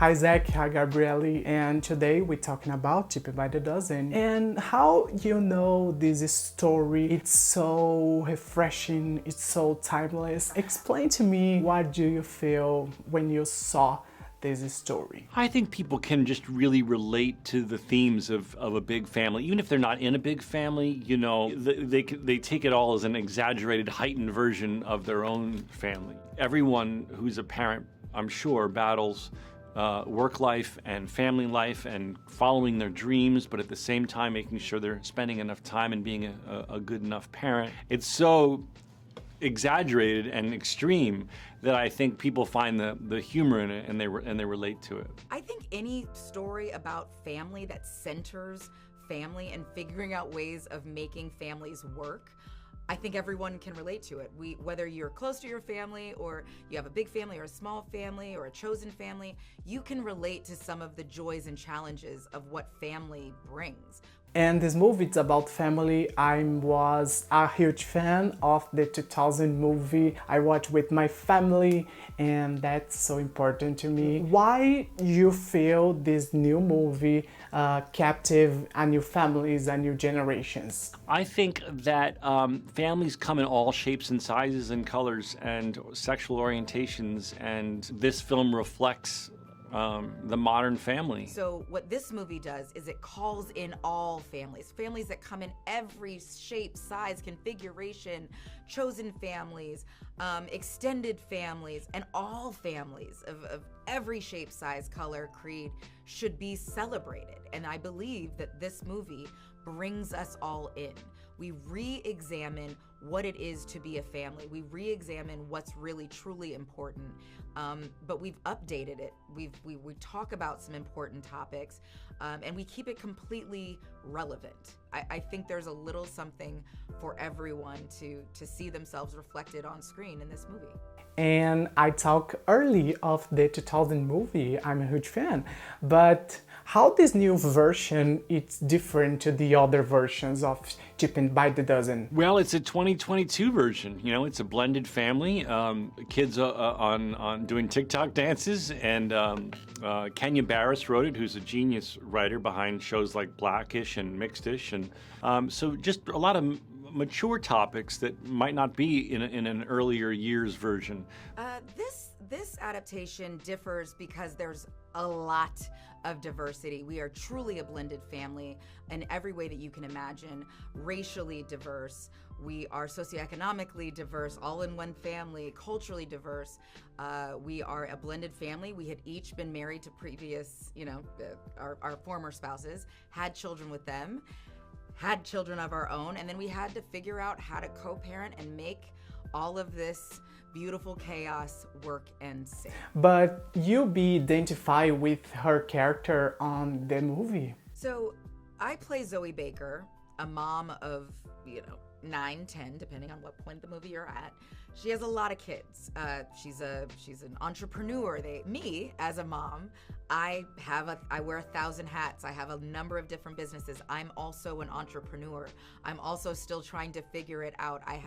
Hi Zach, hi Gabrielle, and today we're talking about Tipped by the Dozen and how this story, it's so refreshing, it's so timeless. Explain to me, what do you feel when you saw this story? I think people can just really relate to the themes of a big family, even if they're not in a big family. They take it all as an exaggerated, heightened version of their own family. Everyone who's a parent, I'm sure, battles work life and family life and following their dreams, but at the same time making sure they're spending enough time and being a good enough parent. It's so exaggerated and extreme that I think people find the humor in it and they relate to it. I think any story about family that centers family and figuring out ways of making families work, I think everyone can relate to it. Whether you're close to your family or you have a big family or a small family or a chosen family, you can relate to some of the joys and challenges of what family brings. And this movie, it's about family. I was a huge fan of the 2000 movie. I watched with my family, and that's so important to me. Why you feel this new movie captive a new families and new generations? I think that families come in all shapes and sizes and colors and sexual orientations, and this film reflects the modern family. So what this movie does is it calls in all families that come in every shape, size, configuration, chosen families, extended families, and all families of every shape, size, color, creed should be celebrated. And I believe that this movie brings us all in. We re-examine what it is to be a family. We re-examine what's really truly important, but we've updated it. We talk about some important topics, and we keep it completely relevant. I think there's a little something for everyone to see themselves reflected on screen in this movie. And I talked early of the 2000 movie. I'm a huge fan, but how this new version it's different to the other versions of Tipped by the Dozen? Well, it's a 2022 version. It's a blended family. Kids on doing TikTok dances, and Kenya Barris wrote it, who's a genius writer behind shows like Blackish and Mixedish, and so just a lot of mature topics that might not be in an earlier years version. This adaptation differs because there's a lot of diversity. We are truly a blended family in every way that you can imagine. Racially diverse, we are socioeconomically diverse, all in one family, culturally diverse. We are a blended family. We had each been married to previous, our former spouses, had children with them, had children of our own, and then we had to figure out how to co-parent and make all of this beautiful chaos work and sing. But you be identified with her character on the movie. So I play Zoe Baker, a mom of 9, 10, depending on what point of the movie you're at. She has a lot of kids. She's an entrepreneur. Me as a mom, I wear 1,000 hats. I have a number of different businesses. I'm also an entrepreneur. I'm also still trying to figure it out. I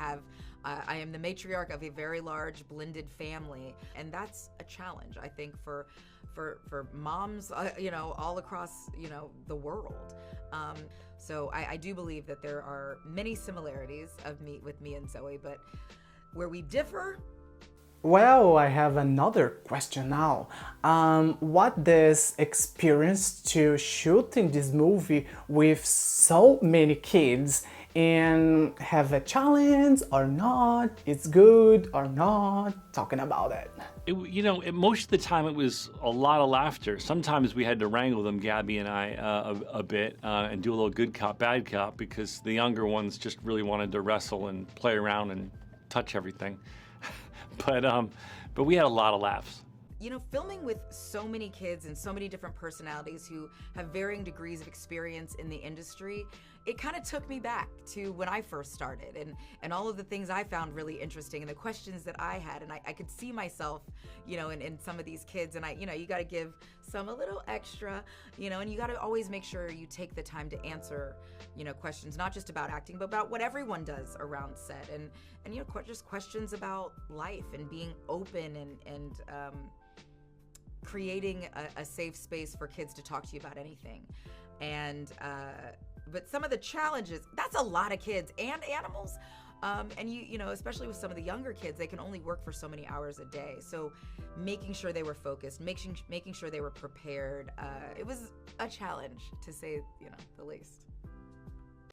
am the matriarch of a very large blended family, and that's a challenge, I think, for moms, all across, the world. So I do believe that there are many similarities with me and Zoe, but where we differ. Well, I have another question now. What does experience to shoot in this movie with so many kids and have a challenge or not? It's good or not? Talking about it. Most of the time it was a lot of laughter. Sometimes we had to wrangle them, Gabby and I, a bit and do a little good cop, bad cop, because the younger ones just really wanted to wrestle and play around and touch everything. But we had a lot of laughs. Filming with so many kids and so many different personalities who have varying degrees of experience in the industry, it kind of took me back to when I first started and all of the things I found really interesting and the questions that I had. And I could see myself, in some of these kids. And you got to give some a little extra, and you got to always make sure you take the time to answer, questions, not just about acting, but about what everyone does around set. And just questions about life and being open and creating a safe space for kids to talk to you about anything. And but some of the challenges, that's a lot of kids and animals. And you know, especially with some of the younger kids, they can only work for so many hours a day. So making sure they were focused, making sure they were prepared, it was a challenge, to say, you know, the least.